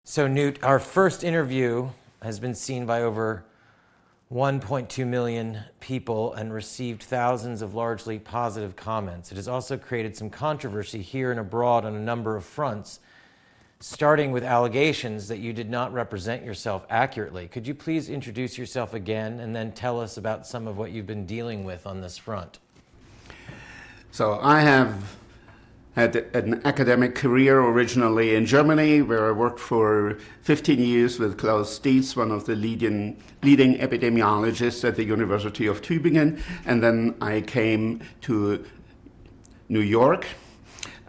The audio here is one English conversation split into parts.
So Knut, our first interview has been seen by over 1.2 million people and received thousands of largely positive comments. It has also created some controversy here and abroad on a number of fronts, starting with allegations that you did not represent yourself accurately. Could you please introduce yourself again and then tell us about some of what you've been dealing with on this front? So I have had an academic career originally in Germany, where I worked for 15 years with Klaus Dietz, one of the leading epidemiologists at the University of Tübingen. And then I came to New York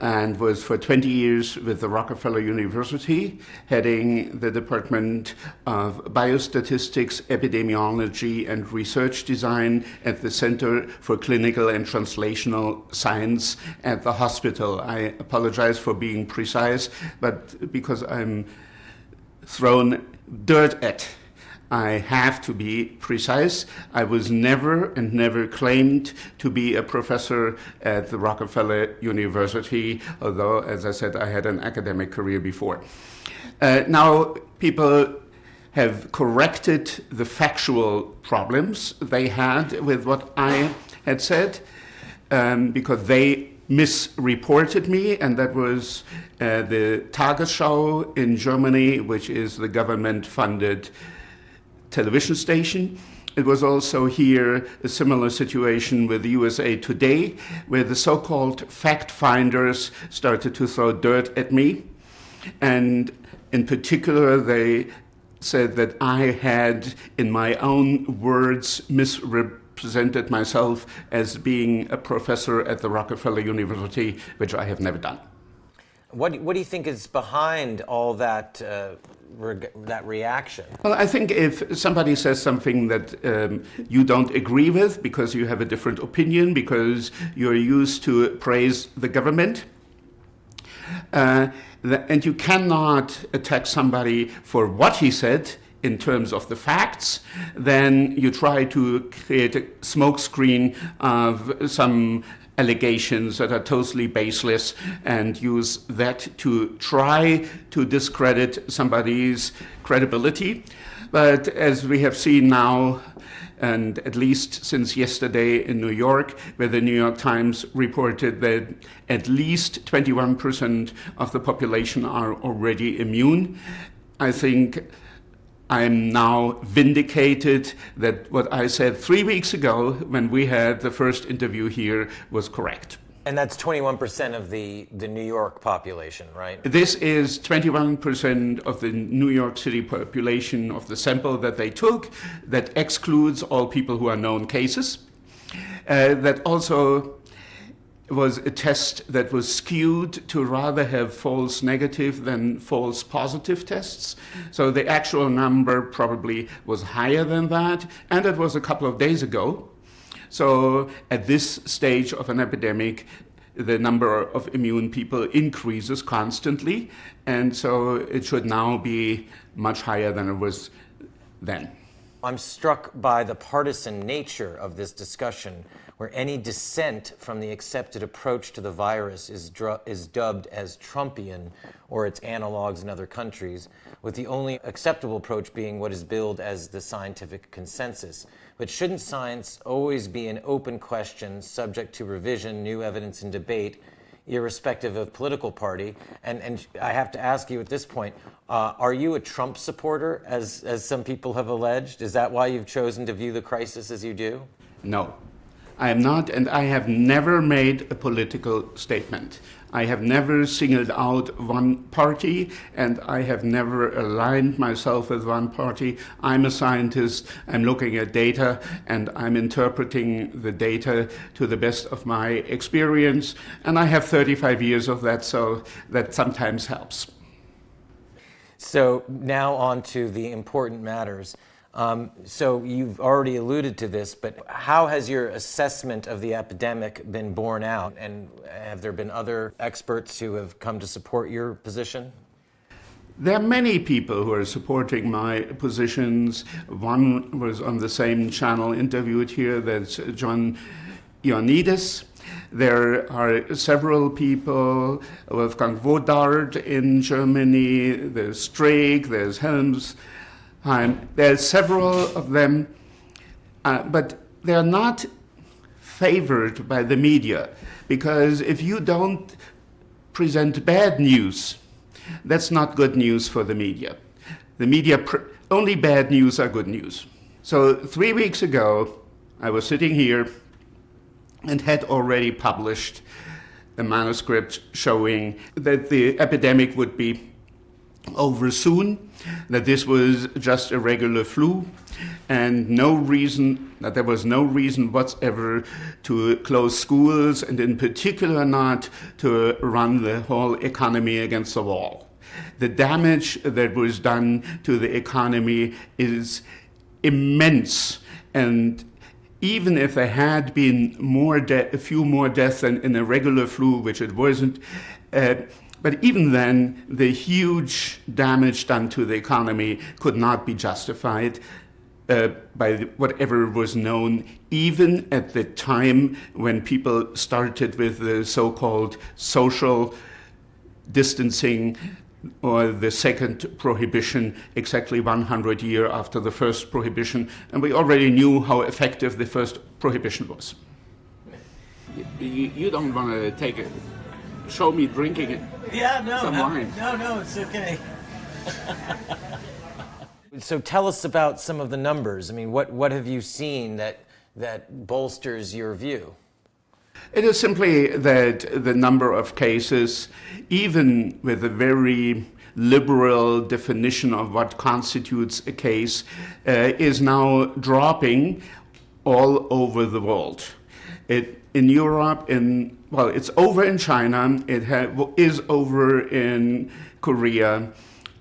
and was for 20 years with the Rockefeller University, heading the Department of Biostatistics, Epidemiology, and Research Design at the Center for Clinical and Translational Science at the hospital. I apologize for being precise, but because I'm thrown dirt at, I have to be precise. I was never claimed to be a professor at the Rockefeller University, although, as I said, I had an academic career before. Now, people have corrected the factual problems they had with what I had said, because they misreported me, and that was the Tagesschau in Germany, which is the government-funded television station. It was also here a similar situation with USA Today, where the so-called fact finders started to throw dirt at me. And in particular, they said that I had, in my own words, misrepresented myself as being a professor at the Rockefeller University, which I have never done. What do you think is behind all that that reaction? Well, I think if somebody says something that you don't agree with because you have a different opinion, because you're used to praise the government, and you cannot attack somebody for what he said in terms of the facts, then you try to create a smokescreen of some allegations that are totally baseless and use that to try to discredit somebody's credibility. But as we have seen now, and at least since yesterday in New York, where the New York Times reported that at least 21% of the population are already immune, I think I'm now vindicated that what I said 3 weeks ago when we had the first interview here was correct. And that's 21% of the New York population, right? This is 21% of the New York City population of the sample that they took. That excludes all people who are known cases. That also was a test that was skewed to rather have false negative than false positive tests. So the actual number probably was higher than that, and it was a couple of days ago. So at this stage of an epidemic, the number of immune people increases constantly, and so it should now be much higher than it was then. I'm struck by the partisan nature of this discussion, where any dissent from the accepted approach to the virus is dubbed as Trumpian or its analogs in other countries, with the only acceptable approach being what is billed as the scientific consensus. But shouldn't science always be an open question, subject to revision, new evidence, and debate, irrespective of political party? And I have to ask you at this point, are you a Trump supporter, as some people have alleged? Is that why you've chosen to view the crisis as you do? No, I am not, and I have never made a political statement. I have never singled out one party, and I have never aligned myself with one party. I'm a scientist, I'm looking at data, and I'm interpreting the data to the best of my experience, and I have 35 years of that, so that sometimes helps. So now on to the important matters. So you've already alluded to this, but how has your assessment of the epidemic been borne out? And have there been other experts who have come to support your position? There are many people who are supporting my positions. One was on the same channel interviewed here, that's John Ioannidis. There are several people, Wolfgang Wodardt in Germany, there's Streeck, there's Helms, there's several of them, but they're not favored by the media, because if you don't present bad news, that's not good news for the media. The media, only bad news are good news. So 3 weeks ago, I was sitting here and had already published a manuscript showing that the epidemic would be over soon, that this was just a regular flu, and that there was no reason whatsoever to close schools, and in particular not to run the whole economy against the wall. The damage that was done to the economy is immense, and even if there had been a few more deaths than in a regular flu, which it wasn't, but even then, the huge damage done to the economy could not be justified by whatever was known, even at the time when people started with the so-called social distancing, or the second prohibition, exactly 100 years after the first prohibition, and we already knew how effective the first prohibition was. You don't want to show me drinking it? Yeah, some wine. No, it's okay. So tell us about some of the numbers. I mean, what have you seen that bolsters your view? It is simply that the number of cases, even with a very liberal definition of what constitutes a case, is now dropping all over the world. In Europe, it's over in China, it is over in Korea,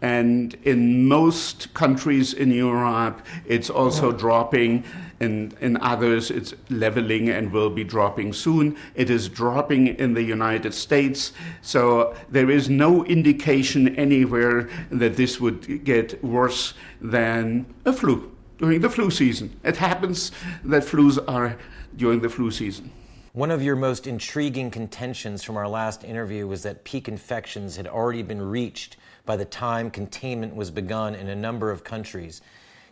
and in most countries in Europe, it's also dropping, and in others, it's leveling and will be dropping soon. It is dropping in the United States, so there is no indication anywhere that this would get worse than a flu during the flu season. It happens that flus are during the flu season. One of your most intriguing contentions from our last interview was that peak infections had already been reached by the time containment was begun in a number of countries.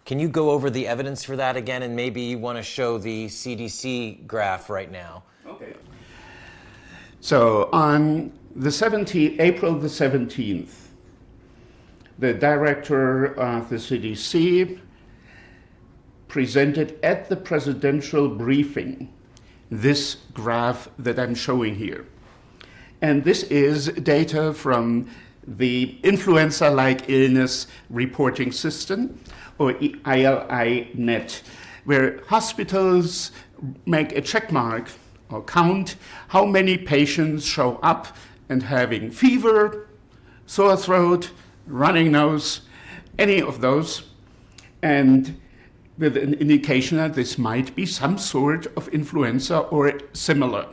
Can you go over the evidence for that again, and maybe you want to show the CDC graph right now? Okay. So on April the 17th, the director of the CDC presented at the presidential briefing this graph that I'm showing here. And this is data from the influenza-like illness reporting system, or ILI-NET, where hospitals make a check mark or count how many patients show up and having fever, sore throat, running nose, any of those, and with an indication that this might be some sort of influenza or similar.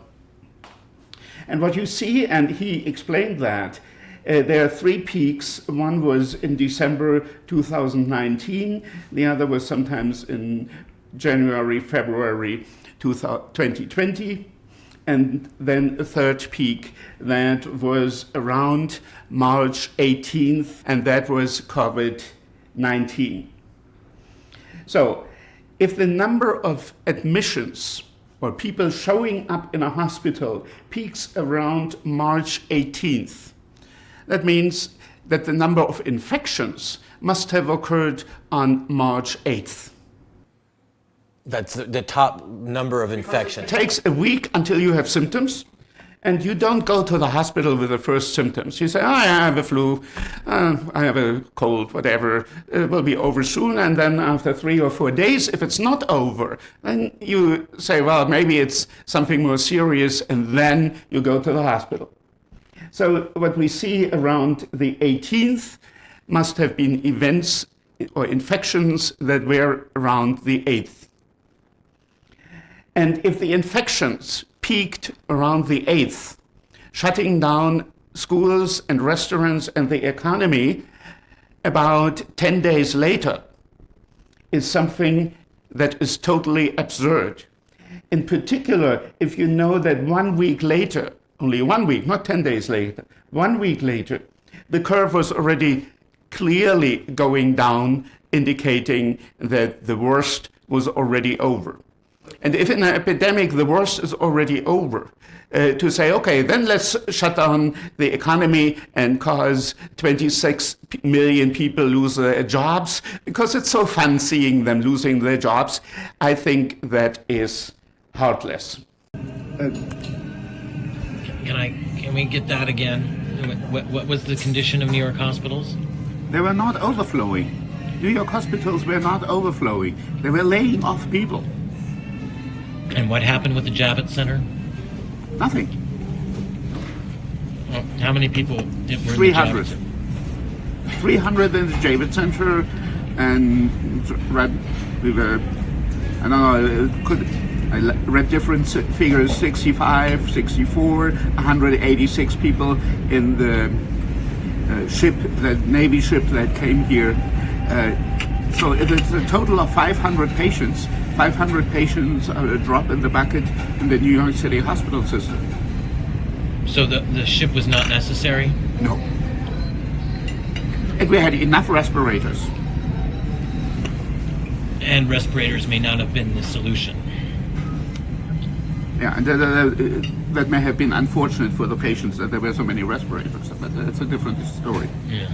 And what you see, and he explained that, there are three peaks. One was in December 2019, the other was sometimes in January, February 2020, and then a third peak that was around March 18th, and that was COVID-19. So if the number of admissions or people showing up in a hospital peaks around March 18th, that means that the number of infections must have occurred on March 8th. That's the top number of infections. It takes a week until you have symptoms, and you don't go to the hospital with the first symptoms. You say, I have a flu, I have a cold, whatever, it will be over soon. And then after 3 or 4 days, if it's not over, then you say, well, maybe it's something more serious, and then you go to the hospital. So what we see around the 18th must have been events or infections that were around the 8th. And if the infections peaked around the 8th, shutting down schools and restaurants and the economy about 10 days later is something that is totally absurd. In particular, if you know that 1 week later, only 1 week, not 10 days later, 1 week later, the curve was already clearly going down, indicating that the worst was already over. And if in an epidemic the worst is already over, to say, okay, then let's shut down the economy and cause 26 million people lose their jobs, because it's so fun seeing them losing their jobs, I think that is heartless. Can we get that again? What was the condition of New York hospitals? They were not overflowing. New York hospitals were not overflowing. They were laying off people. And what happened with the Javits Center? Nothing. Well, how many people were in the 300. Javits? 300 in the Javits Center, and we were, I don't know, I read different figures, 65, 64, 186 people in the Navy ship that came here. So it's a total of 500 patients. 500 patients are a drop in the bucket in the New York City hospital system. So the ship was not necessary? No. And we had enough respirators. And respirators may not have been the solution. Yeah, and that may have been unfortunate for the patients that there were so many respirators, but that's a different story. Yeah.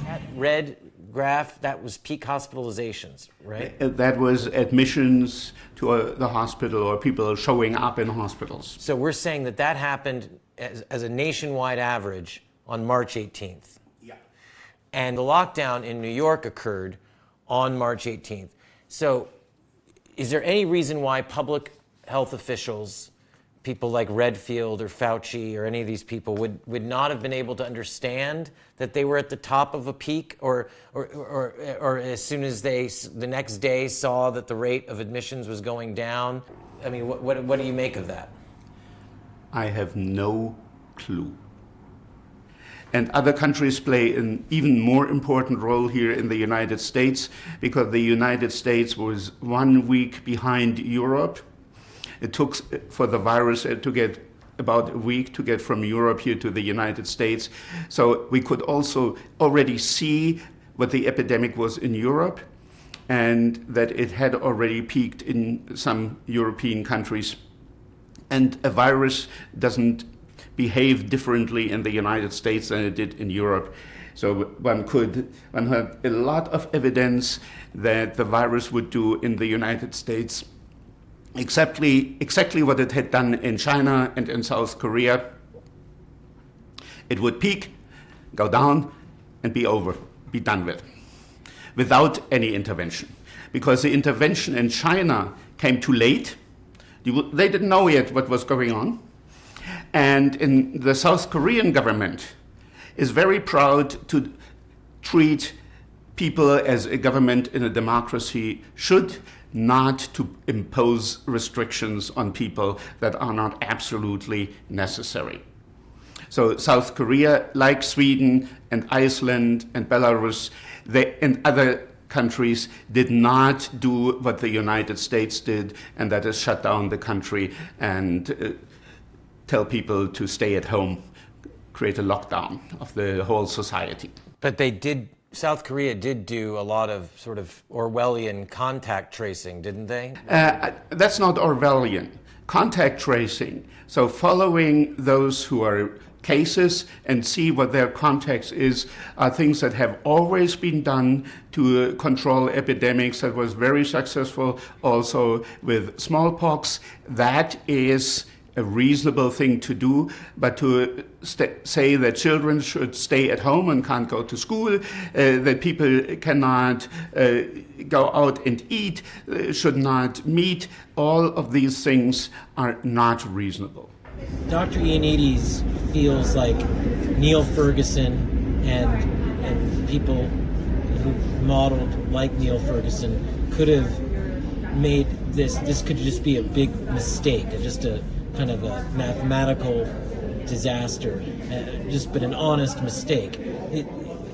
That red graph, that was peak hospitalizations, right? That was admissions to the hospital or people showing up in hospitals. So we're saying that happened as a nationwide average on March 18th. Yeah. And the lockdown in New York occurred on March 18th. So is there any reason why public health officials, people like Redfield or Fauci or any of these people would not have been able to understand that they were at the top of a peak, or as soon as they the next day saw that the rate of admissions was going down? I mean, what do you make of that? I have no clue. And other countries play an even more important role here in the United States, because the United States was 1 week behind Europe. It took for the virus to get about a week to get from Europe here to the United States. So we could also already see what the epidemic was in Europe, and that it had already peaked in some European countries. And a virus doesn't behave differently in the United States than it did in Europe. So one had a lot of evidence that the virus would do in the United States exactly what it had done in China and in South Korea. It would peak, go down, and be over, be done with, without any intervention. Because the intervention in China came too late. They didn't know yet what was going on. And in the South Korean government is very proud to treat people as a government in a democracy should, not to impose restrictions on people that are not absolutely necessary. So South Korea, like Sweden and Iceland and Belarus, and other countries did not do what the United States did, and that is shut down the country and tell people to stay at home, create a lockdown of the whole society. But South Korea did do a lot of sort of Orwellian contact tracing, didn't they? That's not Orwellian. Contact tracing, so following those who are cases and see what their context is, are things that have always been done to control epidemics. That was very successful also with smallpox. That is a reasonable thing to do, but to say that children should stay at home and can't go to school, that people cannot go out and eat, should not meet, all of these things are not reasonable. Dr. Ioannidis feels like Neil Ferguson and people who modeled like Neil Ferguson could have made this could just be a big mistake, just a kind of a mathematical disaster, but an honest mistake.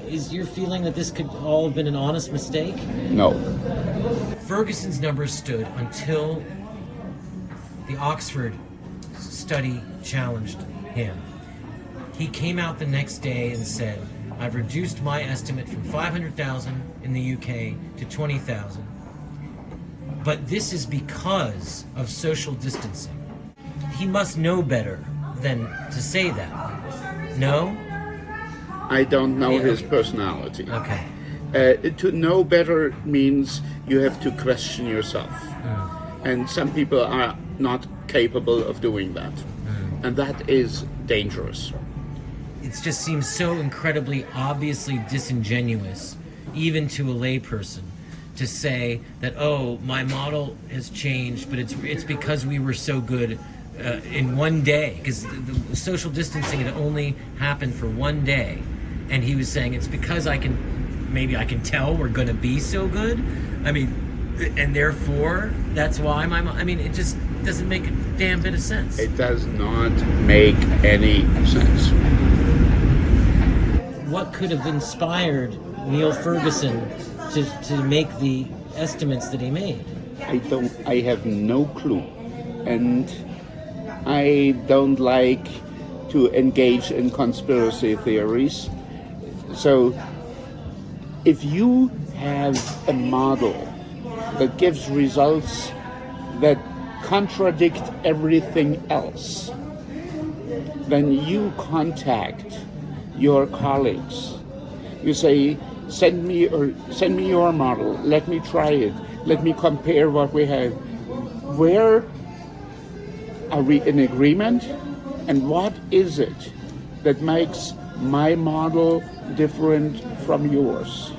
Is your feeling that this could all have been an honest mistake? No. Ferguson's numbers stood until the Oxford study challenged him. He came out the next day and said, I've reduced my estimate from 500,000 in the UK to 20,000. But this is because of social distancing. He must know better than to say that. No? I don't know Yeah, his okay. personality. Okay. To know better means you have to question yourself. And some people are not capable of doing that. And that is dangerous. It just seems so incredibly obviously disingenuous, even to a layperson, to say that, oh, my model has changed, but it's because we were so good in one day, because the social distancing had only happened for one day, and he was saying it's because maybe I can tell we're going to be so good. I mean, and therefore that's why it just doesn't make a damn bit of sense. It does not make any sense. What could have inspired Neil Ferguson to make the estimates that he made? I have no clue. And I don't like to engage in conspiracy theories. So if you have a model that gives results that contradict everything else, then you contact your colleagues. You say, send me your model, let me try it, let me compare what we have. Where are we in agreement? And what is it that makes my model different from yours?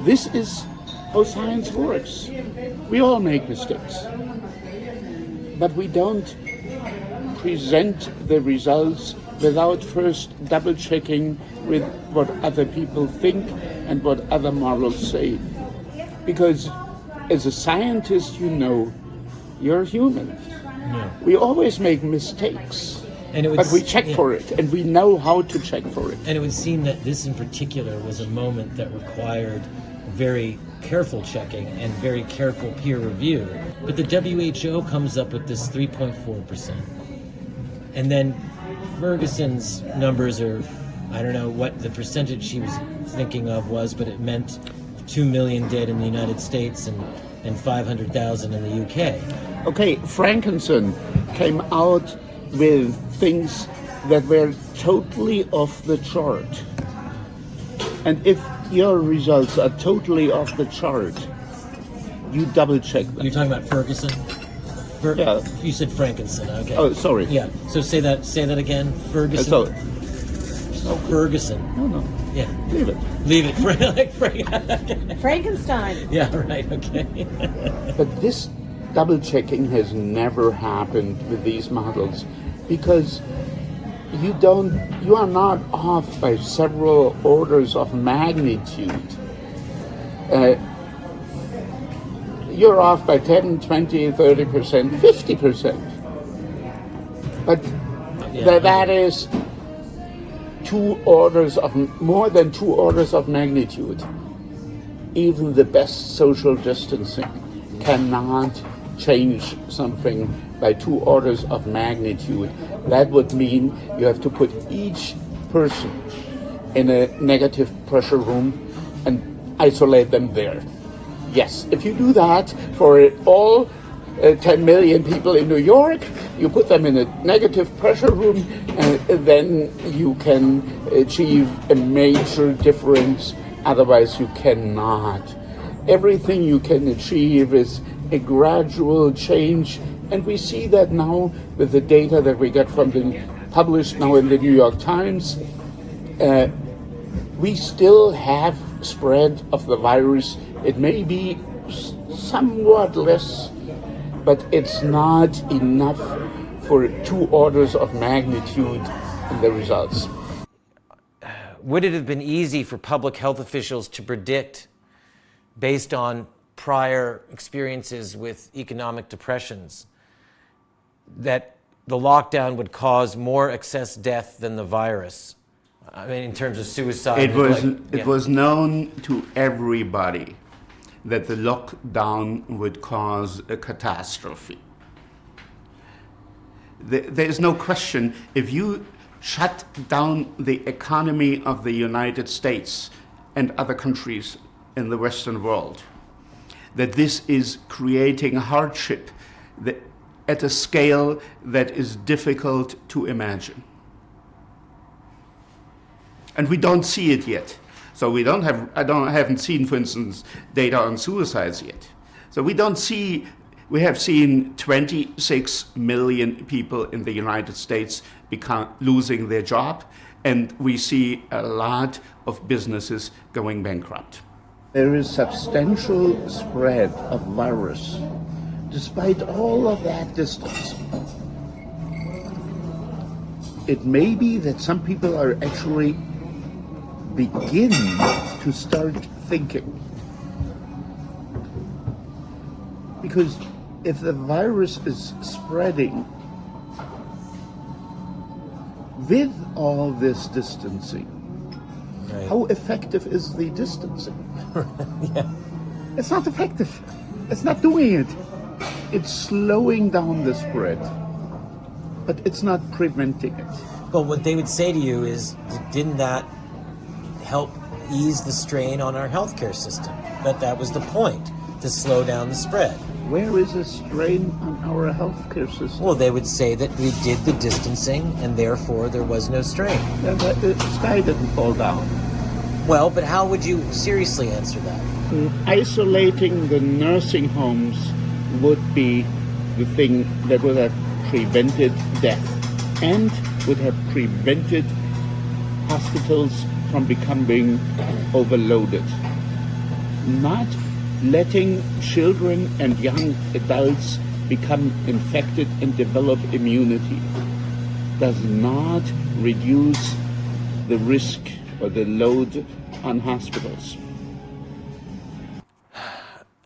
This is how science works. We all make mistakes, but we don't present the results without first double-checking with what other people think and what other models say. Because as a scientist, you're human. No. We always make mistakes, but we check for it, and we know how to check for it. And it would seem that this in particular was a moment that required very careful checking and very careful peer review. But the WHO comes up with this 3.4%. And then Ferguson's numbers are, I don't know what the percentage she was thinking of was, but it meant 2 million dead in the United States and 500,000 in the UK. Okay, Frankenstein came out with things that were totally off the chart. And if your results are totally off the chart, you double check them. You're talking about Ferguson? Yeah. You said Frankenstein, okay. Oh, sorry. Yeah, so say that again, Ferguson. Ferguson. No. Yeah. Leave it. Leave it. Like Frank. Frankenstein. Yeah, right, okay. But this double checking has never happened with these models because you are not off by several orders of magnitude. You're off by 10, 20, 30%, 50%. But that is more than 2 orders of magnitude. Even the best social distancing cannot change something by 2 orders of magnitude. That would mean you have to put each person in a negative pressure room and isolate them there. Yes, if you do that for all 10 million people in New York, you put them in a negative pressure room, and then you can achieve a major difference. Otherwise, you cannot. Everything you can achieve is a gradual change, and we see that now with the data that we get published now in the New York Times. We still have spread of the virus. It may be somewhat less, but it's not enough for 2 orders of magnitude in the results. Would it have been easy for public health officials to predict, based on prior experiences with economic depressions, that the lockdown would cause more excess death than the virus? I mean, in terms of suicide. It was known to everybody that the lockdown would cause a catastrophe. There is no question, if you shut down the economy of the United States and other countries in the Western world, that this is creating hardship at a scale that is difficult to imagine. And we don't see it yet. So I haven't seen, for instance, data on suicides yet. So we have seen 26 million people in the United States losing their job, and we see a lot of businesses going bankrupt. There is substantial spread of virus, despite all of that distance. It may be that some people are actually begin to start thinking. Because if the virus is spreading with all this distancing, Right. how effective is the distancing? Yeah. It's not effective. It's not doing it. It's slowing down the spread, but it's not preventing it. But what they would say to you is, didn't that help ease the strain on our healthcare system? That was the point, to slow down the spread. Where is the strain on our healthcare system? Well, they would say that we did the distancing and therefore there was no strain. The sky didn't fall down. Well, but how would you seriously answer that? Isolating the nursing homes would be the thing that would have prevented death and would have prevented hospitals from becoming overloaded. Not letting children and young adults become infected and develop immunity does not reduce the risk or the load on hospitals.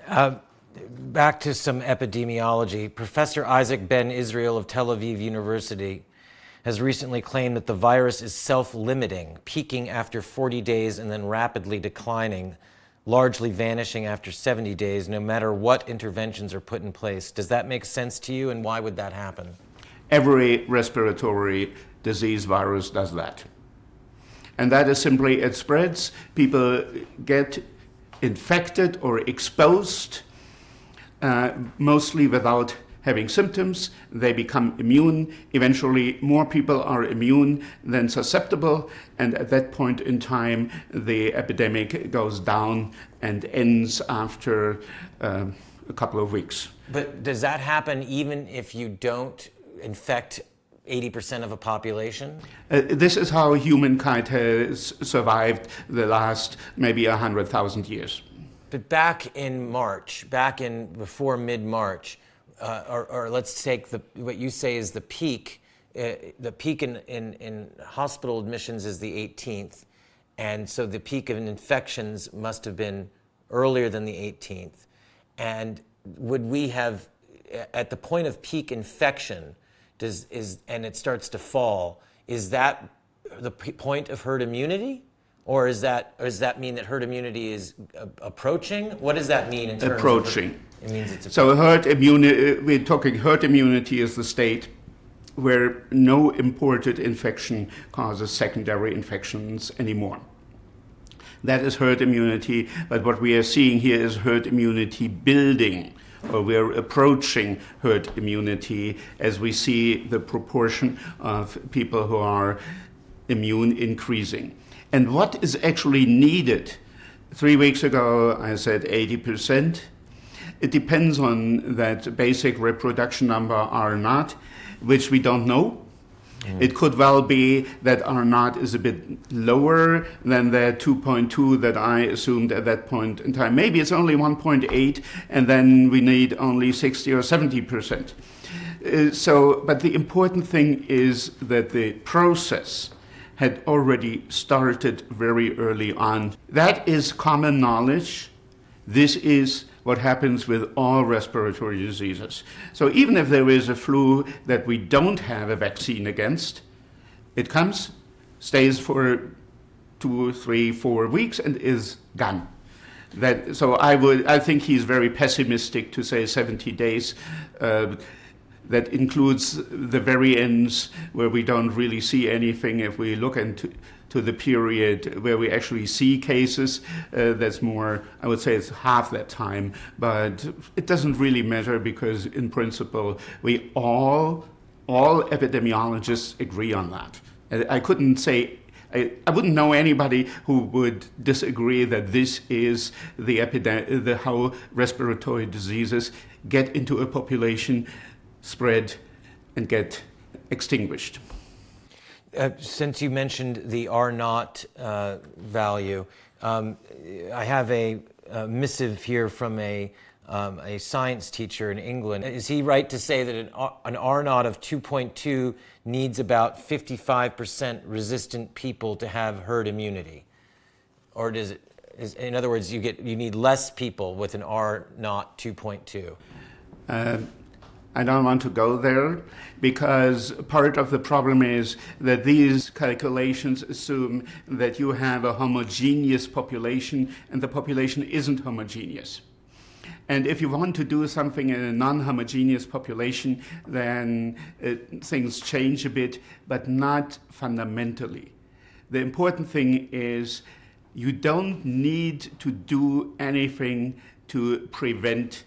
Back to some epidemiology. Professor Isaac Ben Israel of Tel Aviv University has recently claimed that the virus is self-limiting, peaking after 40 days and then rapidly declining, largely vanishing after 70 days, no matter what interventions are put in place. Does that make sense to you, and why would that happen? Every respiratory disease virus does that. And that is simply, it spreads, people get infected or exposed, mostly without having symptoms. They become immune. Eventually, more people are immune than susceptible, and at that point in time, the epidemic goes down and ends after a couple of weeks. But does that happen even if you don't infect 80% of a population? This is how humankind has survived the last maybe 100,000 years. But back in March, before mid-March, or let's take what you say is the peak. The peak in hospital admissions is the 18th, and so the peak of infections must have been earlier than the 18th. And would we have, at the point of peak infection, and it starts to fall, is that the point of herd immunity? Or does that mean that herd immunity is approaching? What does that mean in terms approaching? It means it's so herd immunity. We're talking herd immunity is the state where no imported infection causes secondary infections anymore. That is herd immunity. But what we are seeing here is herd immunity building, or we're approaching herd immunity as we see the proportion of people who are immune increasing. And what is actually needed? 3 weeks ago, I said 80%. It depends on that basic reproduction number R naught, which we don't know. It could well be that R naught is a bit lower than the 2.2 that I assumed at that point in time. Maybe it's only 1.8, and then we need only 60 or 70%. But the important thing is that the process had already started very early on. That is common knowledge. This is what happens with all respiratory diseases. So even if there is a flu that we don't have a vaccine against, it comes, stays for 2, 3, 4 weeks, and is gone. So I think he's very pessimistic to say 70 days. That includes the very ends where we don't really see anything. If we look into the period where we actually see cases, that's more, I would say it's half that time, but it doesn't really matter because in principle, all epidemiologists agree on that. I couldn't say, I wouldn't know anybody who would disagree that this is how respiratory diseases get into a population, spread, and get extinguished. Since you mentioned the R naught value, I have a missive here from a science teacher in England. Is he right to say that an R naught of 2.2 needs about 55% resistant people to have herd immunity? Or does it, in other words, you need less people with an R naught 2.2? I don't want to go there because part of the problem is that these calculations assume that you have a homogeneous population and the population isn't homogeneous. And if you want to do something in a non-homogeneous population, then things change a bit, but not fundamentally. The important thing is you don't need to do anything to prevent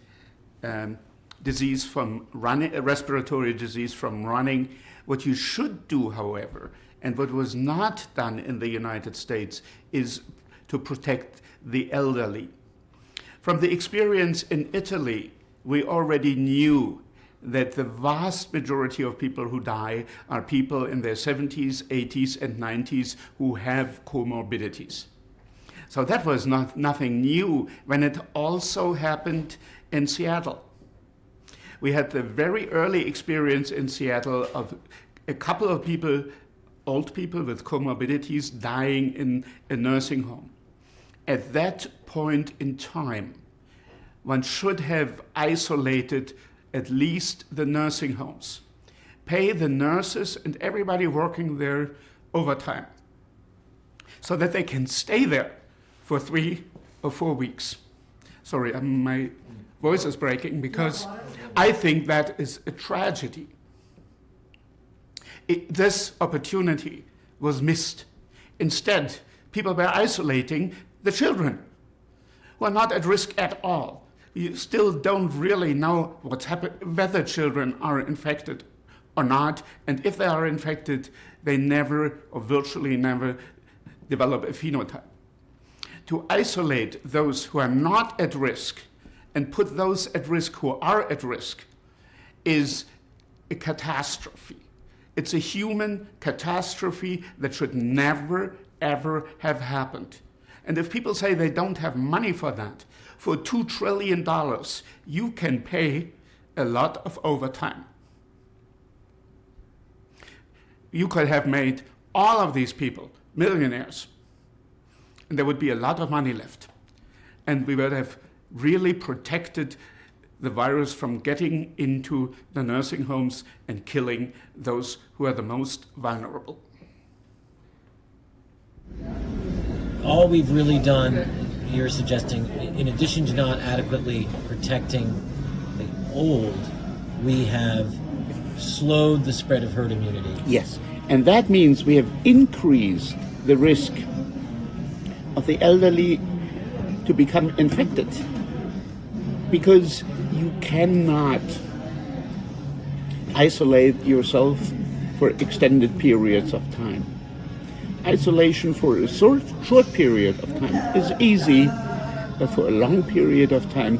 disease from running, respiratory disease from running. What you should do, however, and what was not done in the United States, is to protect the elderly. From the experience in Italy, we already knew that the vast majority of people who die are people in their 70s, 80s, and 90s who have comorbidities. So that was nothing new when it also happened in Seattle. We had the very early experience in Seattle of a couple of people, old people with comorbidities, dying in a nursing home. At that point in time, one should have isolated at least the nursing homes, pay the nurses and everybody working there overtime so that they can stay there for 3 or 4 weeks. Sorry, my voice is breaking because I think that is a tragedy. This opportunity was missed. Instead, people were isolating the children who are not at risk at all. You still don't really know what's happened, whether children are infected or not, and if they are infected, they never or virtually never develop a phenotype. To isolate those who are not at risk and put those at risk who are at risk is a catastrophe. It's a human catastrophe that should never, ever have happened. And if people say they don't have money for that, for $2 trillion, you can pay a lot of overtime. You could have made all of these people millionaires, and there would be a lot of money left. And we would have really protected the virus from getting into the nursing homes and killing those who are the most vulnerable. All we've really done, you're suggesting, in addition to not adequately protecting the old, we have slowed the spread of herd immunity. Yes, and that means we have increased the risk of the elderly to become infected, because you cannot isolate yourself for extended periods of time. Isolation for a short period of time is easy, but for a long period of time,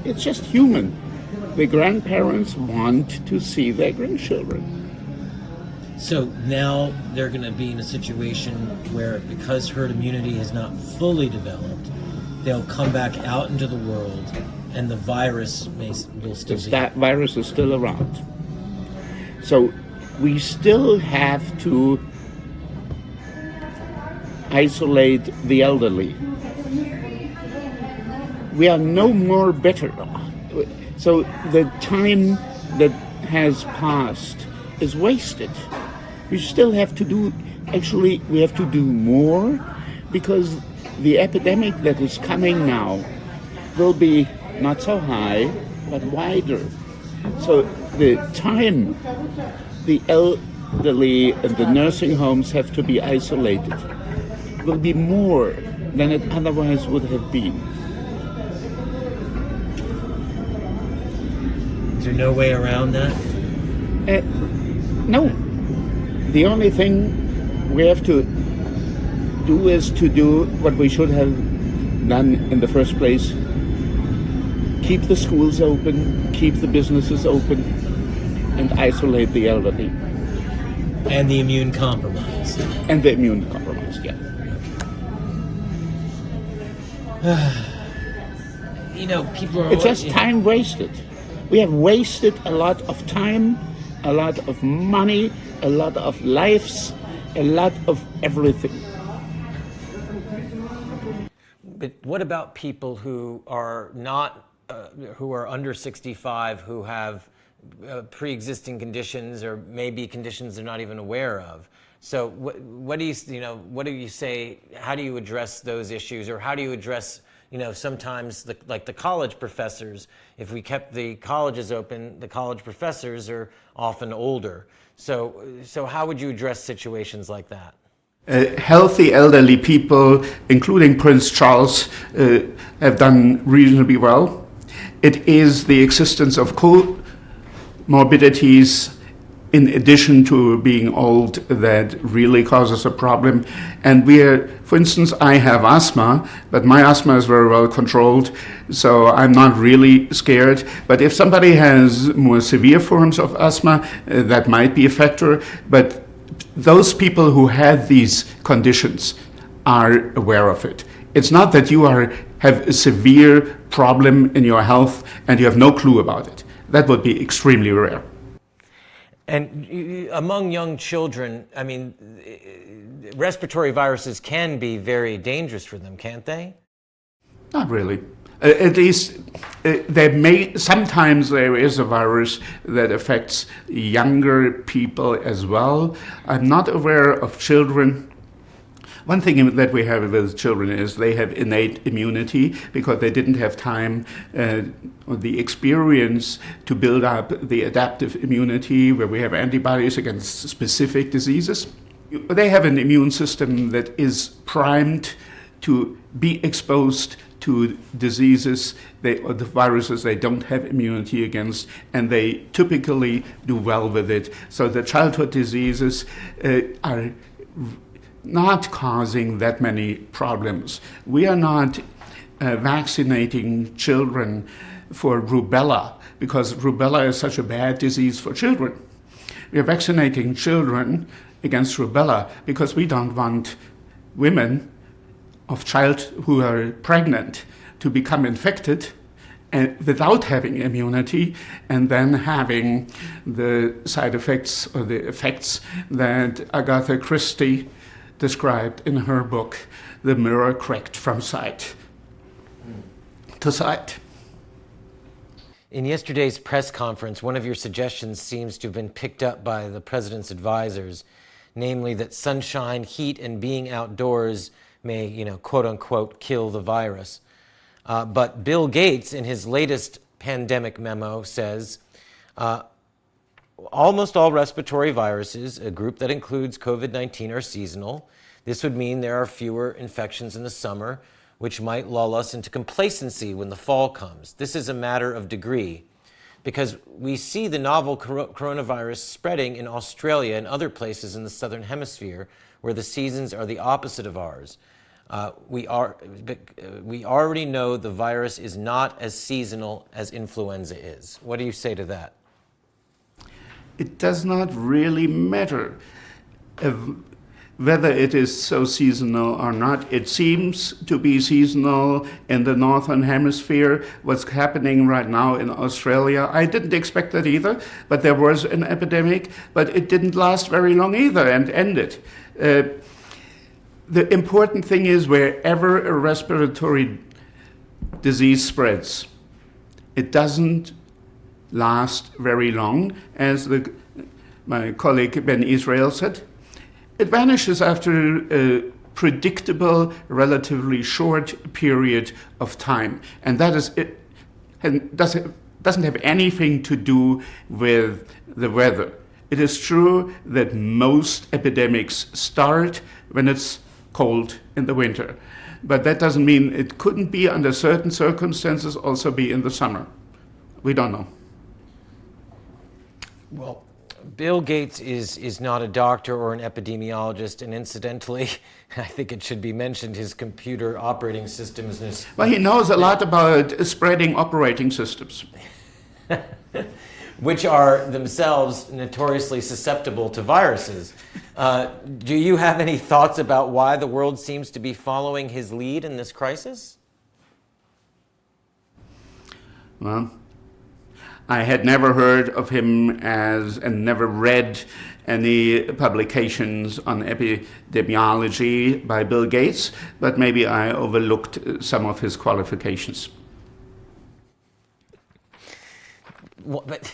it's just human. The grandparents want to see their grandchildren. So now they're going to be in a situation where, because herd immunity has not fully developed, they'll come back out into the world and the virus will still be. That virus is still around. So we still have to isolate the elderly. We are no more better. So the time that has passed is wasted. We still have to do, actually, we have to do more, because the epidemic that is coming now will be not so high, but wider. So the time the elderly and the nursing homes have to be isolated will be more than it otherwise would have been. Is there no way around that? No. The only thing we have to do is to do what we should have done in the first place. Keep the schools open, keep the businesses open, and isolate the elderly. And the immune compromised. And the immune compromised, yeah. You know, people are... It's just time wasted. We have wasted a lot of time, a lot of money, a lot of lives, a lot of everything. But what about people who are not, who are under 65, who have pre-existing conditions or maybe conditions they're not even aware of? So what do you say? How do you address those issues, or how do you address, sometimes the college professors? If we kept the colleges open, the college professors are often older. So how would you address situations like that? Healthy elderly people, including Prince Charles, have done reasonably well. It is the existence of comorbidities in addition to being old that really causes a problem. And for instance, I have asthma, but my asthma is very well controlled, so I'm not really scared. But if somebody has more severe forms of asthma, that might be a factor. But those people who have these conditions are aware of it. It's not that you have a severe problem in your health and you have no clue about it. That would be extremely rare. And among young children, I mean, respiratory viruses can be very dangerous for them, can't they? Not really. At least sometimes there is a virus that affects younger people as well. I'm not aware of children. One thing that we have with children is they have innate immunity because they didn't have time or the experience to build up the adaptive immunity where we have antibodies against specific diseases. They have an immune system that is primed to be exposed to diseases or the viruses they don't have immunity against, and they typically do well with it. So the childhood diseases are not causing that many problems. We are not vaccinating children for rubella because rubella is such a bad disease for children. We are vaccinating children against rubella because we don't want women who are pregnant to become infected and without having immunity and then having the side effects or the effects that Agatha Christie described in her book, The Mirror Cracked from Side to Side. In yesterday's press conference, one of your suggestions seems to have been picked up by the president's advisors, namely that sunshine, heat, and being outdoors may, quote unquote, kill the virus. But Bill Gates, in his latest pandemic memo, says almost all respiratory viruses, a group that includes COVID-19, are seasonal. This would mean there are fewer infections in the summer, which might lull us into complacency when the fall comes. This is a matter of degree, because we see the novel coronavirus spreading in Australia and other places in the southern hemisphere where the seasons are the opposite of ours. We already know the virus is not as seasonal as influenza is. What do you say to that? It does not really matter whether it is so seasonal or not. It seems to be seasonal in the northern hemisphere. What's happening right now in Australia, I didn't expect that either, but there was an epidemic, but it didn't last very long either and ended. The important thing is wherever a respiratory disease spreads, it doesn't last very long, as my colleague Ben Israel said. It vanishes after predictable, relatively short period of time. And that is it, and doesn't have anything to do with the weather. It is true that most epidemics start when it's cold in the winter, but that doesn't mean it couldn't be, under certain circumstances, also be in the summer. We don't know. Well, Bill Gates is not a doctor or an epidemiologist, and incidentally, I think it should be mentioned, his computer operating systems is... Well, he knows a lot about spreading operating systems. which are themselves notoriously susceptible to viruses. Do you have any thoughts about why the world seems to be following his lead in this crisis? Well, I had never heard of him and never read any publications on epidemiology by Bill Gates, but maybe I overlooked some of his qualifications. But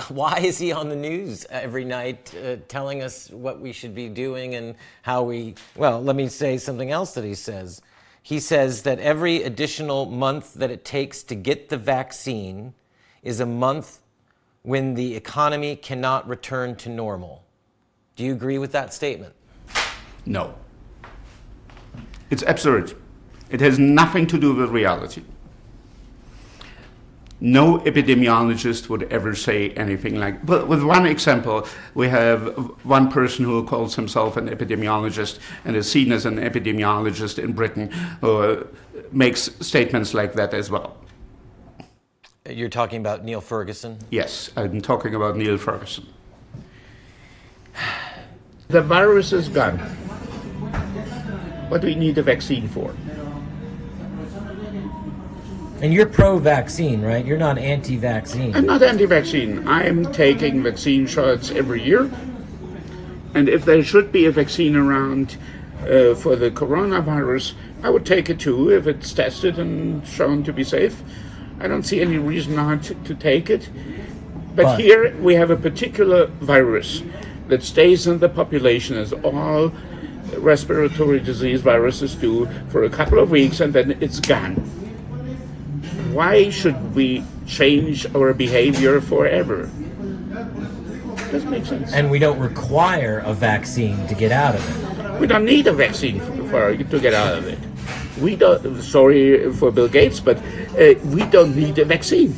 why is he on the news every night telling us what we should be doing and how we... Well, let me say something else that he says. He says that every additional month that it takes to get the vaccine is a month when the economy cannot return to normal. Do you agree with that statement? No. It's absurd. It has nothing to do with reality. No epidemiologist would ever say anything like, but with one example, we have one person who calls himself an epidemiologist and is seen as an epidemiologist in Britain who makes statements like that as well. You're talking about Neil Ferguson? Yes, I'm talking about Neil Ferguson. The virus is gone. What do we need a vaccine for? And you're pro-vaccine, right? You're not anti-vaccine. I'm not anti-vaccine. I'm taking vaccine shots every year. And if there should be a vaccine around for the coronavirus, I would take it too if it's tested and shown to be safe. I don't see any reason not to take it. But here we have a particular virus that stays in the population, as all respiratory disease viruses do, for a couple of weeks, and then it's gone. Why should we change our behavior forever? Doesn't make sense. And we don't require a vaccine to get out of it. We don't need a vaccine to get out of it. We don't. Sorry for Bill Gates, but we don't need a vaccine.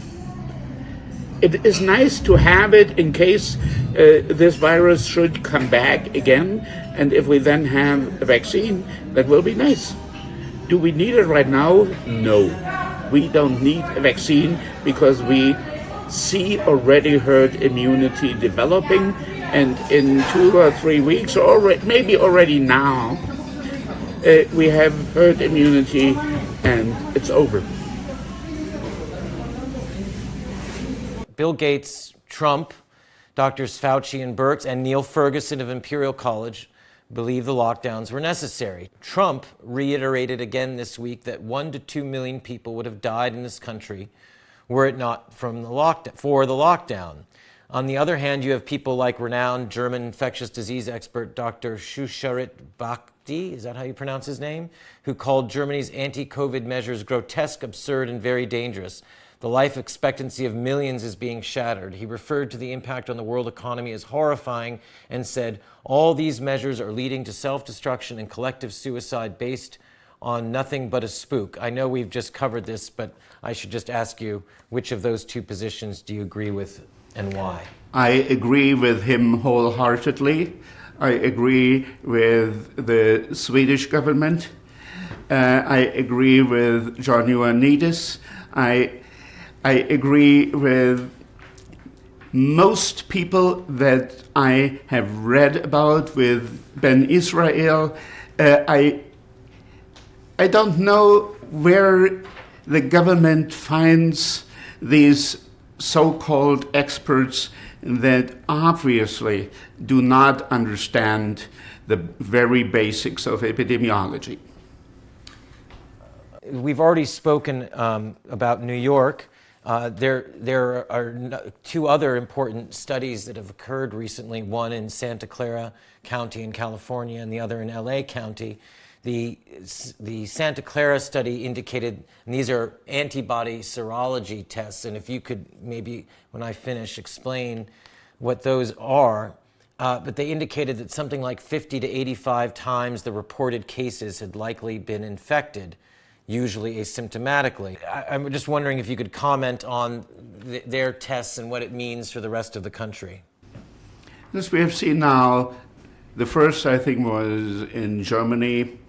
It is nice to have it in case this virus should come back again, and if we then have a vaccine, that will be nice. Do we need it right now? No. We don't need a vaccine because we see already herd immunity developing, and in 2 or 3 weeks, or maybe already now, we have herd immunity and it's over. Bill Gates, Trump, Drs. Fauci and Birx, and Neil Ferguson of Imperial College believe the lockdowns were necessary. Trump reiterated again this week that 1 to 2 million people would have died in this country were it not for the lockdown. On the other hand, you have people like renowned German infectious disease expert Dr. Shusharit Bhakti, is that how you pronounce his name? Who called Germany's anti-COVID measures grotesque, absurd, and very dangerous. The life expectancy of millions is being shattered. He referred to the impact on the world economy as horrifying and said, all these measures are leading to self-destruction and collective suicide based on nothing but a spook. I know we've just covered this, but I should just ask you, which of those two positions do you agree with and why? I agree with him wholeheartedly. I agree with the Swedish government. I agree with John Ioannidis. I agree with most people that I have read about, with Ben Israel. I don't know where the government finds these so-called experts that obviously do not understand the very basics of epidemiology. We've already spoken about New York. There are 2 other important studies that have occurred recently, one in Santa Clara County in California and the other in LA County. the Santa Clara study indicated, and these are antibody serology tests, and if you could maybe, when I finish, explain what those are, but they indicated that something like 50 to 85 times the reported cases had likely been infected, usually asymptomatically. I'm just wondering if you could comment on their tests and what it means for the rest of the country. As we have seen now, the first, I think, was in Germany,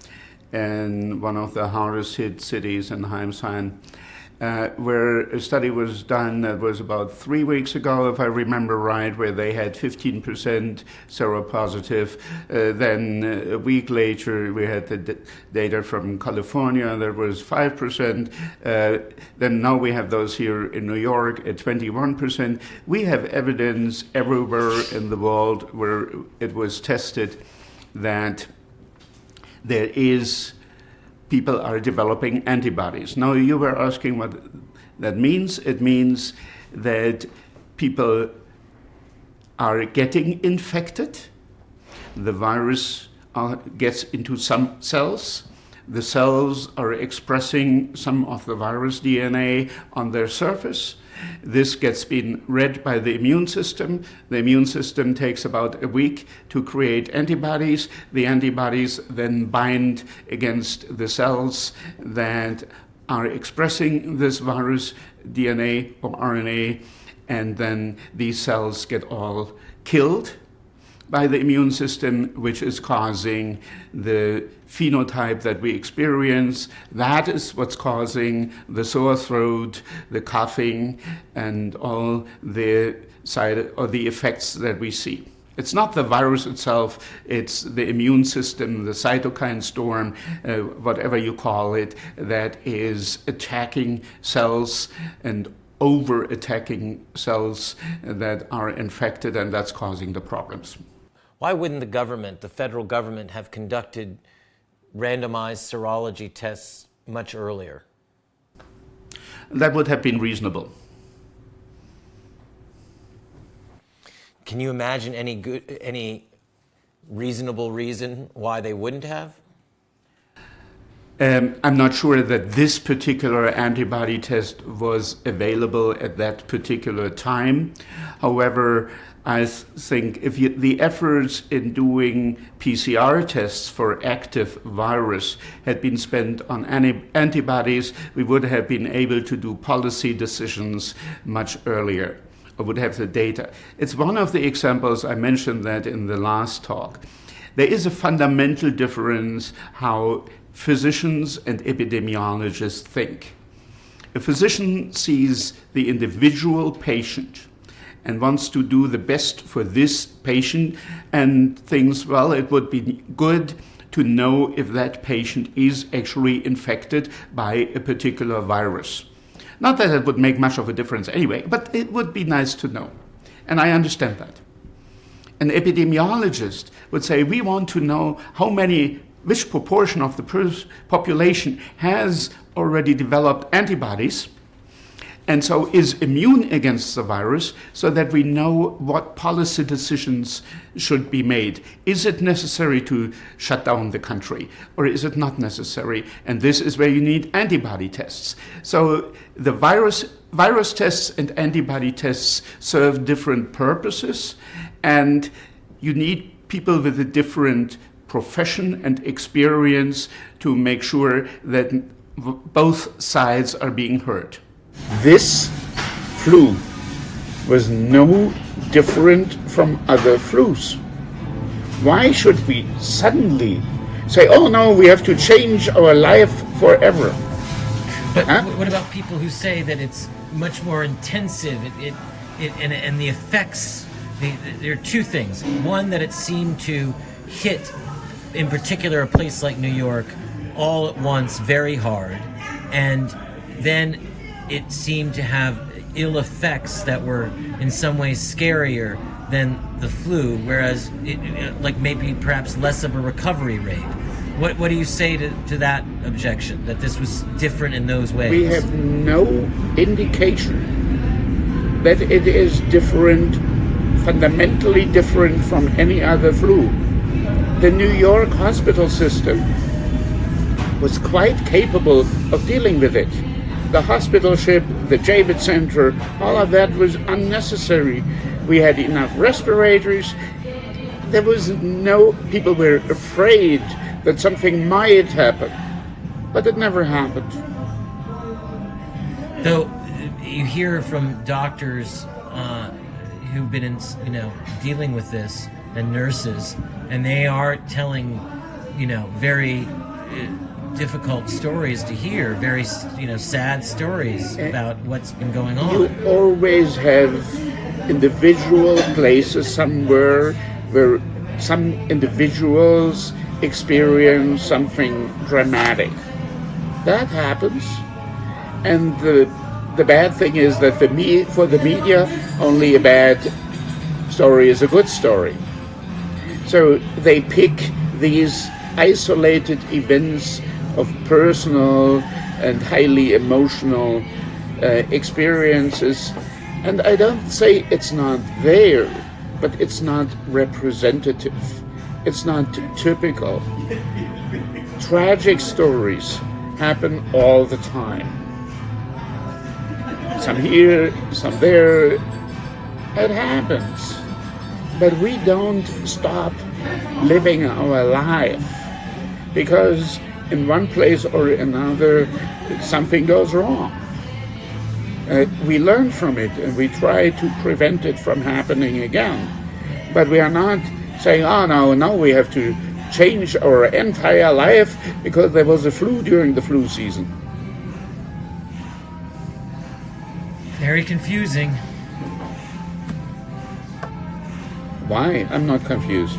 and one of the hardest hit cities in Heimsheim, where a study was done that was about 3 weeks ago, if I remember right, where they had 15% seropositive. Then a week later, we had the data from California that was 5%. Then now we have those here in New York at 21%. We have evidence everywhere in the world where it was tested that there is people are developing antibodies. Now, you were asking what that means. It means that people are getting infected. The virus gets into some cells. The cells are expressing some of the virus DNA on their surface. This gets been read by the immune system. The immune system takes about a week to create antibodies. The antibodies then bind against the cells that are expressing this virus DNA or RNA, and then these cells get all killed by the immune system, which is causing the phenotype that we experience. That is what's causing the sore throat, the coughing, and all the side or the effects that we see. It's not the virus itself, it's the immune system, the cytokine storm, whatever you call it, that is attacking cells and over-attacking cells that are infected, and that's causing the problems. Why wouldn't the government, the federal government, have conducted randomized serology tests much earlier? That would have been reasonable. Can you imagine any reasonable reason why they wouldn't have? I'm not sure that this particular antibody test was available at that particular time. However, I think if the efforts in doing PCR tests for active virus had been spent on antibodies, we would have been able to do policy decisions much earlier, or would have the data. It's one of the examples, I mentioned that in the last talk. There is a fundamental difference how physicians and epidemiologists think. A physician sees the individual patient and wants to do the best for this patient and thinks, well, it would be good to know if that patient is actually infected by a particular virus. Not that it would make much of a difference anyway, but it would be nice to know. And I understand that. An epidemiologist would say, we want to know which proportion of the population has already developed antibodies and so is immune against the virus, so that we know what policy decisions should be made. Is it necessary to shut down the country, or is it not necessary? And this is where you need antibody tests. So the virus tests and antibody tests serve different purposes, and you need people with a different profession and experience to make sure that both sides are being heard. This flu was no different from other flus. Why should we suddenly say, oh no, we have to change our life forever? But what about people who say that it's much more intensive and the effects, there are two things. One, that it seemed to hit, in particular, a place like New York all at once very hard, and then it seemed to have ill effects that were in some ways scarier than the flu, whereas like maybe perhaps less of a recovery rate. What do you say to that objection, that this was different in those ways? We have no indication that it is different, fundamentally different from any other flu. The New York hospital system was quite capable of dealing with it. The hospital ship, the Javits Center, all of that was unnecessary. We had enough respirators. There was people were afraid that something might happen, but it never happened. Though you hear from doctors who've been dealing with this, and nurses, and they are telling very difficult stories to hear, very sad stories about what's been going on. You always have individual places somewhere where some individuals experience something dramatic. That happens. And the bad thing is that for the media, only a bad story is a good story. So they pick these isolated events of personal and highly emotional experiences. And I don't say it's not there, but it's not representative. It's not typical. Tragic stories happen all the time. Some here, some there. It happens. But we don't stop living our life because in one place or another something goes wrong. We learn from it and we try to prevent it from happening again. But we are not saying, now we have to change our entire life because there was a flu during the flu season. Very confusing. Why? I'm not confused.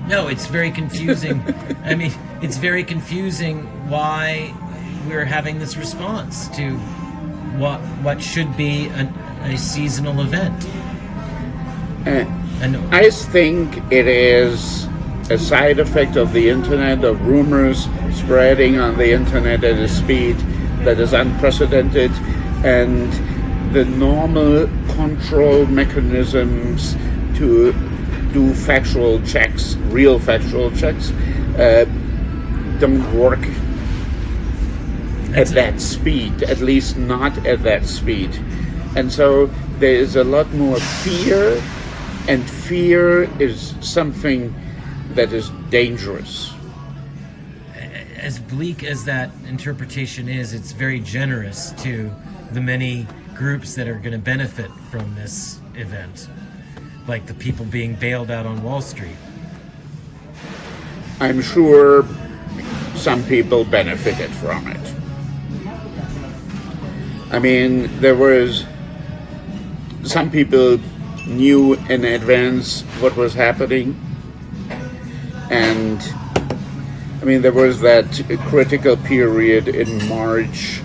No, it's very confusing. I mean, it's very confusing why we're having this response to what should be a seasonal event. I think it is a side effect of the internet, of rumors spreading on the internet at a speed that is unprecedented, and the normal control mechanisms to do factual checks, real factual checks, don't work at that speed, at least not at that speed. And so there is a lot more fear, and fear is something that is dangerous. As bleak as that interpretation is, it's very generous to the many groups that are going to benefit from this event, like the people being bailed out on Wall Street. I'm sure some people benefited from it. I mean, some people knew in advance what was happening, and I mean, there was that critical period in March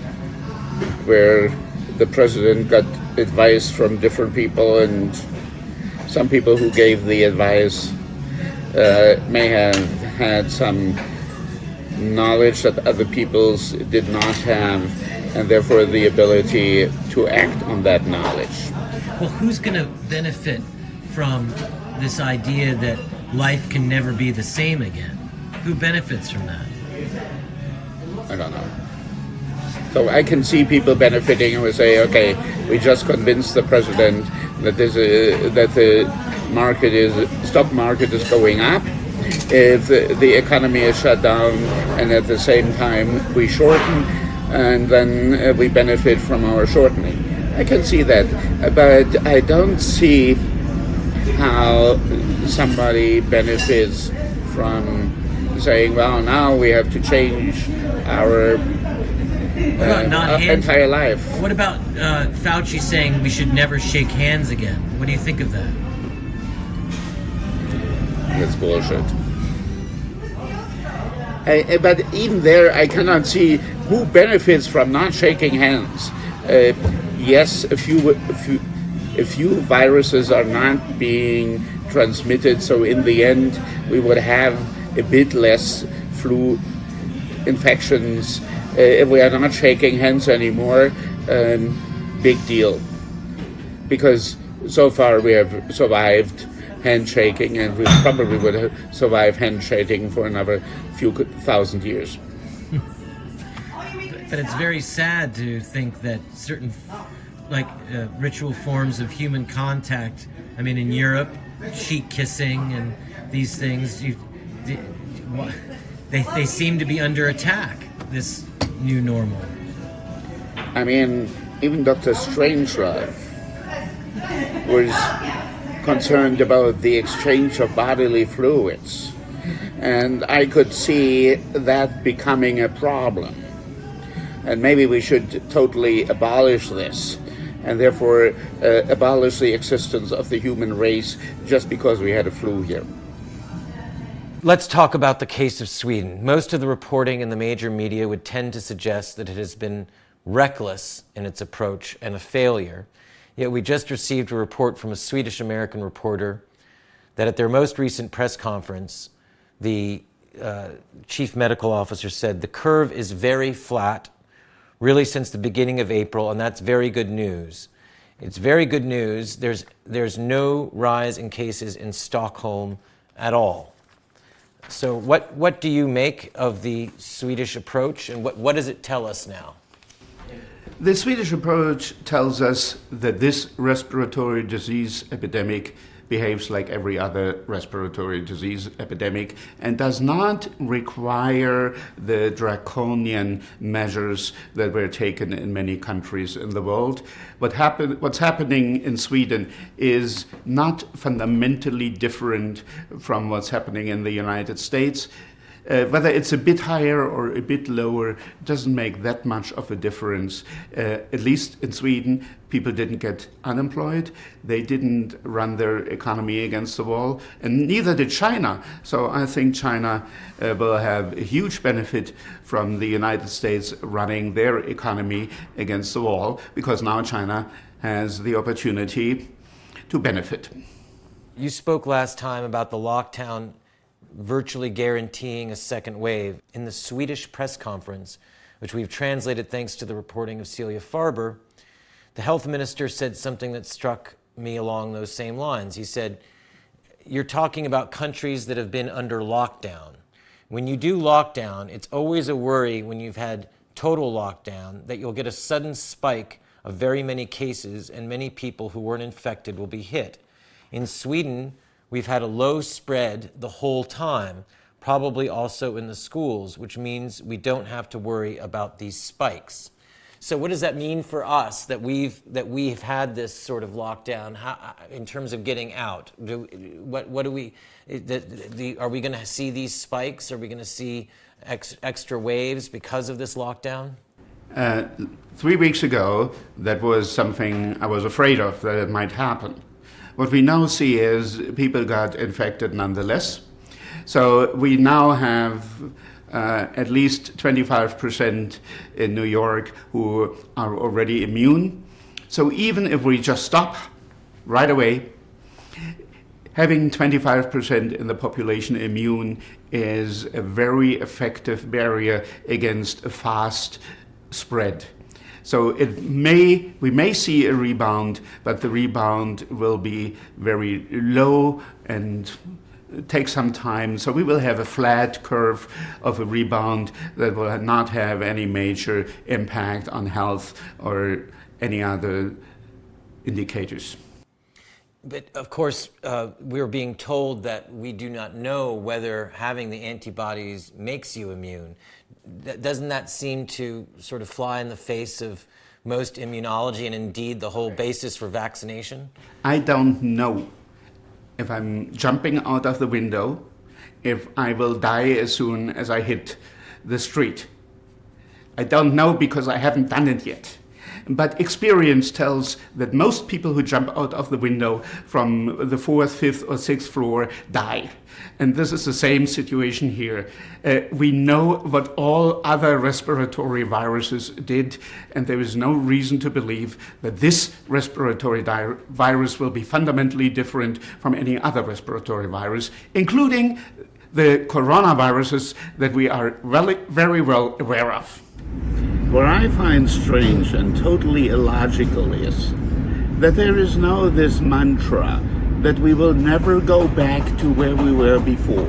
where the president got advice from different people, and some people who gave the advice may have had some knowledge that other peoples did not have, and therefore the ability to act on that knowledge. Well, who's going to benefit from this idea that life can never be the same again? Who benefits from that? I don't know. So I can see people benefiting and we say, okay, we just convinced the president that that the stock market is going up. If the economy is shut down, and at the same time we shorten, and then we benefit from our shortening. I can see that, but I don't see how somebody benefits from saying, well, now we have to change our entire life. What about Fauci saying we should never shake hands again? What do you think of that? That's bullshit. But even there, I cannot see who benefits from not shaking hands. Yes, a few viruses are not being transmitted, so in the end, we would have a bit less flu infections. If we are not shaking hands anymore, big deal. Because so far we have survived handshaking, and we probably would survive handshaking for another few thousand years. But it's very sad to think that certain, ritual forms of human contact. I mean, in Europe, cheek kissing and these things, they seem to be under attack. This new normal. I mean, even Dr. Strangelove was concerned about the exchange of bodily fluids, and I could see that becoming a problem. And maybe we should totally abolish this, and therefore abolish the existence of the human race just because we had a flu here. Let's talk about the case of Sweden. Most of the reporting in the major media would tend to suggest that it has been reckless in its approach and a failure. Yet we just received a report from a Swedish-American reporter that at their most recent press conference, the chief medical officer said the curve is very flat, really since the beginning of April, and that's very good news. It's very good news. There's no rise in cases in Stockholm at all. So what do you make of the Swedish approach, and what does it tell us now? The Swedish approach tells us that this respiratory disease epidemic behaves like every other respiratory disease epidemic and does not require the draconian measures that were taken in many countries in the world. What's happening in Sweden is not fundamentally different from what's happening in the United States. Whether it's a bit higher or a bit lower doesn't make that much of a difference. At least in Sweden, people didn't get unemployed. They didn't run their economy against the wall, and neither did China. So I think China will have a huge benefit from the United States running their economy against the wall, because now China has the opportunity to benefit. You spoke last time about the lockdown virtually guaranteeing a second wave. In the Swedish press conference, which we've translated thanks to the reporting of Celia Farber, the health minister said something that struck me along those same lines. He said, you're talking about countries that have been under lockdown. When you do lockdown, it's always a worry when you've had total lockdown that you'll get a sudden spike of very many cases and many people who weren't infected will be hit. In Sweden, we've had a low spread the whole time, probably also in the schools, which means we don't have to worry about these spikes. So what does that mean for us that we've had this sort of lockdown in terms of getting out? What do we? Are we going to see these spikes? Are we going to see extra waves because of this lockdown? 3 weeks ago, that was something I was afraid of, that it might happen. What we now see is people got infected nonetheless. So we now have at least 25% in New York who are already immune. So even if we just stop right away, having 25% in the population immune is a very effective barrier against a fast spread. So we may see a rebound, but the rebound will be very low and take some time. So we will have a flat curve of a rebound that will not have any major impact on health or any other indicators. But of course, we're being told that we do not know whether having the antibodies makes you immune. Doesn't that seem to sort of fly in the face of most immunology and indeed the whole basis for vaccination? I don't know if I'm jumping out of the window, if I will die as soon as I hit the street. I don't know because I haven't done it yet. But experience tells that most people who jump out of the window from the 4th, 5th, or 6th floor die. And this is the same situation here. We know what all other respiratory viruses did, and there is no reason to believe that this respiratory virus will be fundamentally different from any other respiratory virus, including the coronaviruses that we are very well aware of. What I find strange and totally illogical is that there is now this mantra that we will never go back to where we were before.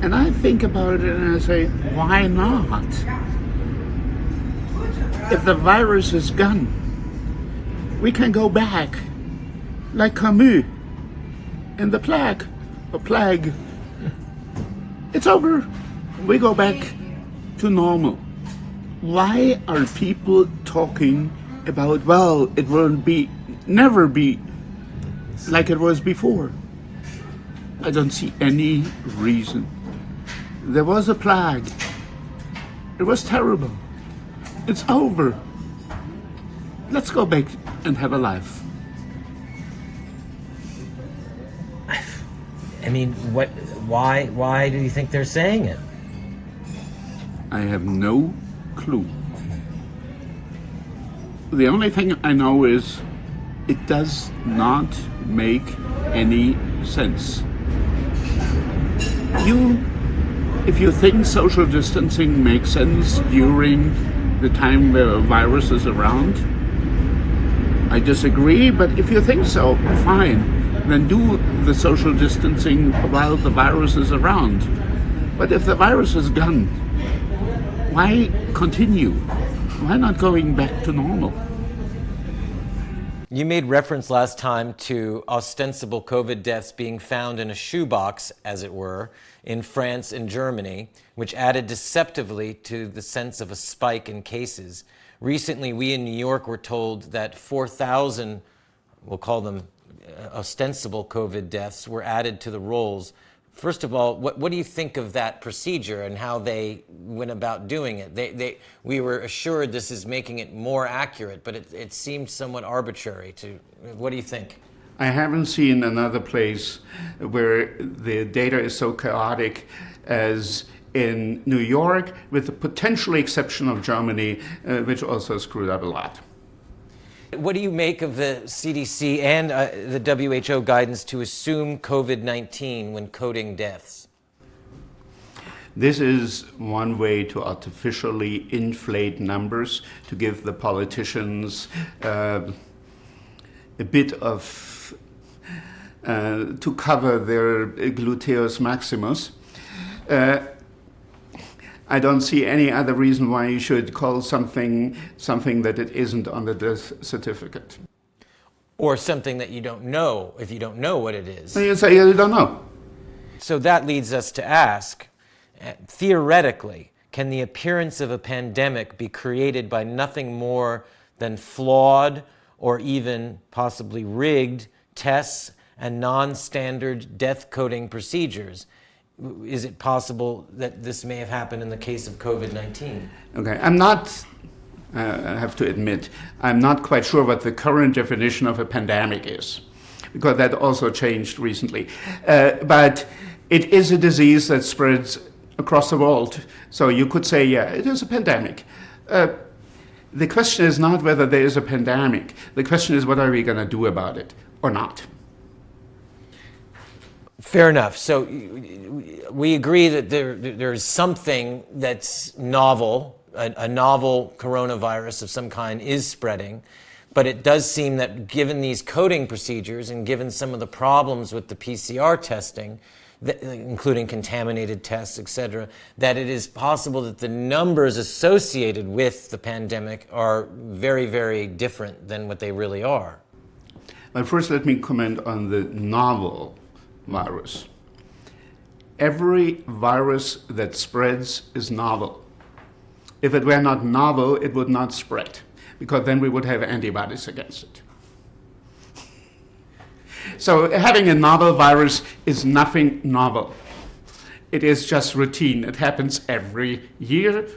And I think about it and I say, why not? If the virus is gone, we can go back, like Camus in the plague. It's over. We go back to normal. Why are people talking about, well, it will never be like it was before? I don't see any reason. There was a plague. It was terrible. It's over. Let's go back and have a life. I mean, why do you think they're saying it? I have no clue. The only thing I know is it does not make any sense. If you think social distancing makes sense during the time the virus is around, I disagree, but if you think so, fine. Then do the social distancing while the virus is around. But if the virus is gone, why continue? Why not going back to normal? You made reference last time to ostensible COVID deaths being found in a shoebox, as it were, in France and Germany, which added deceptively to the sense of a spike in cases. Recently, we in New York were told that 4,000, we'll call them ostensible COVID deaths, were added to the rolls. First of all, what do you think of that procedure and how they went about doing it? We were assured this is making it more accurate, but it seemed somewhat arbitrary. What do you think? I haven't seen another place where the data is so chaotic as in New York, with the potential exception of Germany, which also screwed up a lot. What do you make of the CDC and the WHO guidance to assume COVID-19 when coding deaths? This is one way to artificially inflate numbers, to give the politicians a bit of, to cover their gluteus maximus. I don't see any other reason why you should call something that it isn't on the death certificate. Or something that you don't know, if you don't know what it is. So you say you don't know. So that leads us to ask, theoretically, can the appearance of a pandemic be created by nothing more than flawed or even possibly rigged tests and non-standard death coding procedures? Is it possible that this may have happened in the case of COVID-19? Okay, I have to admit, I'm not quite sure what the current definition of a pandemic is, because that also changed recently. But it is a disease that spreads across the world. So you could say, yeah, it is a pandemic. The question is not whether there is a pandemic. The question is, what are we going to do about it or not? Fair enough. So we agree that there's something that's novel, a novel coronavirus of some kind is spreading, but it does seem that given these coding procedures and given some of the problems with the PCR testing, including contaminated tests, et cetera, that it is possible that the numbers associated with the pandemic are very, very different than what they really are. But first, let me comment on the novel virus. Every virus that spreads is novel. If it were not novel, it would not spread, because then we would have antibodies against it. So having a novel virus is nothing novel. It is just routine. It happens every year.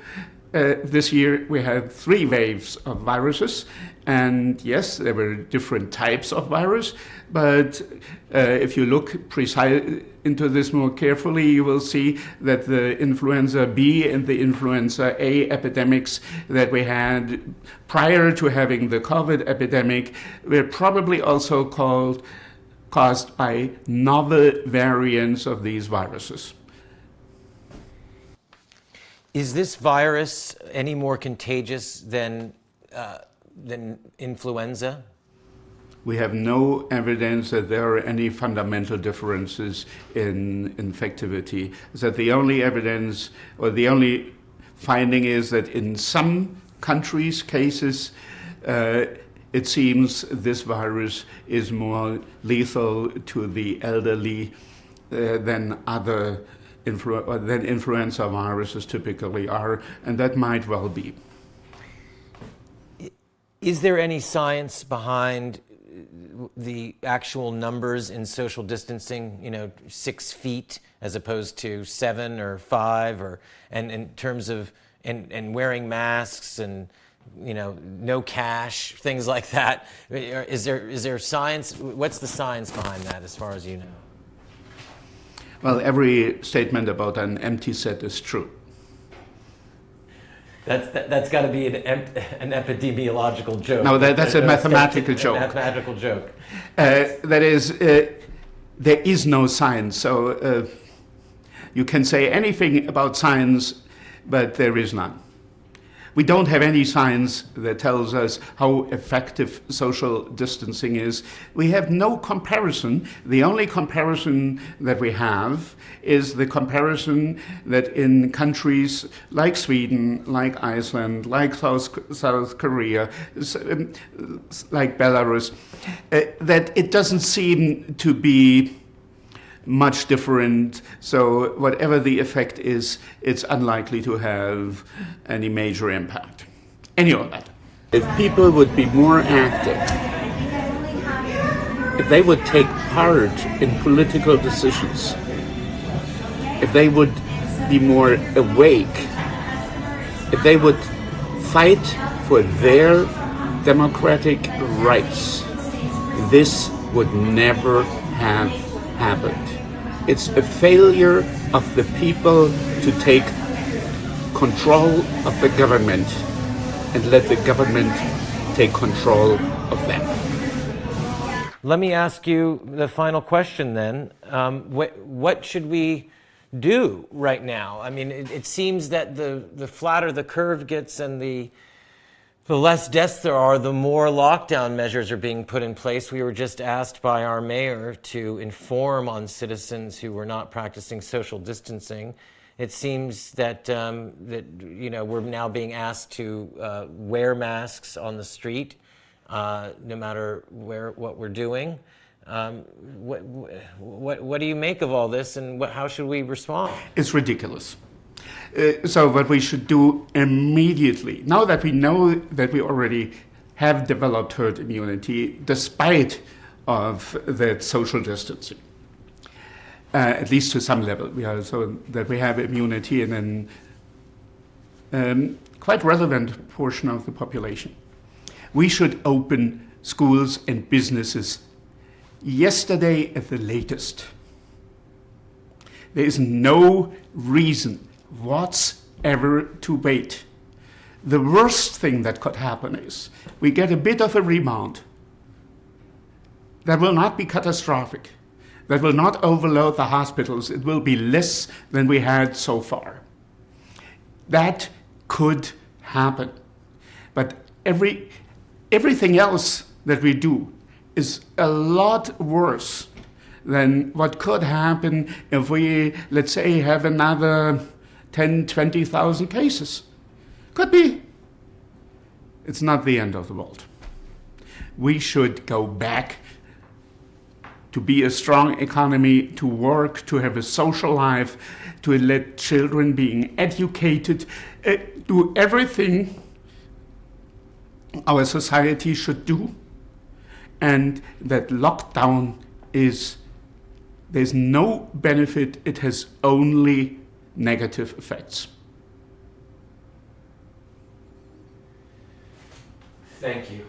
This year we had 3 waves of viruses, and yes, there were different types of virus, but if you look into this more carefully, you will see that the influenza B and the influenza A epidemics that we had prior to having the COVID epidemic were probably also caused by novel variants of these viruses. Is this virus any more contagious than influenza? we have no evidence that there are any fundamental differences in infectivity. That the only evidence or the only finding is that in some countries' cases, it seems this virus is more lethal to the elderly than other than influenza viruses typically are, and that might well be. Is there any science behind the actual numbers in social distancing, 6 feet as opposed to 7 or 5, and in terms of and wearing masks and no cash, things like that? Is there science? What's the science behind that, as far as you know? Well, every statement about an empty set is true. That's got to be an epidemiological joke. No, that's a mathematical joke. A mathematical joke. That is, there is no science. So you can say anything about science, but there is none. We don't have any science that tells us how effective social distancing is. We have no comparison. The only comparison that we have is the comparison that in countries like Sweden, like Iceland, like South Korea, like Belarus, that it doesn't seem to be much different. So whatever the effect is, it's unlikely to have any major impact. Any of that. If people would be more active, if they would take part in political decisions, if they would be more awake, if they would fight for their democratic rights, this would never have happened. It's a failure of the people to take control of the government and let the government take control of them. Let me ask you the final question then. What should we do right now? I mean, it seems that the flatter the curve gets and the less deaths there are, the more lockdown measures are being put in place. We were just asked by our mayor to inform on citizens who were not practicing social distancing. It seems that we're now being asked to wear masks on the street, no matter what we're doing. What do you make of all this, and how should we respond? It's ridiculous. So what we should do immediately, now that we know that we already have developed herd immunity, despite of that social distancing, at least to some level, so that we have immunity in a quite relevant portion of the population. We should open schools and businesses yesterday at the latest. There is no reason whatsoever to wait. The worst thing that could happen is we get a bit of a rebound. That will not be catastrophic. That will not overload the hospitals. It will be less than we had so far. That could happen. But everything else that we do is a lot worse than what could happen if we, let's say, have another 10, 20,000 cases. Could be. It's not the end of the world. We should go back to be a strong economy, to work, to have a social life, to let children being educated, do everything our society should do. And that lockdown there's no benefit, it has only negative effects. Thank you.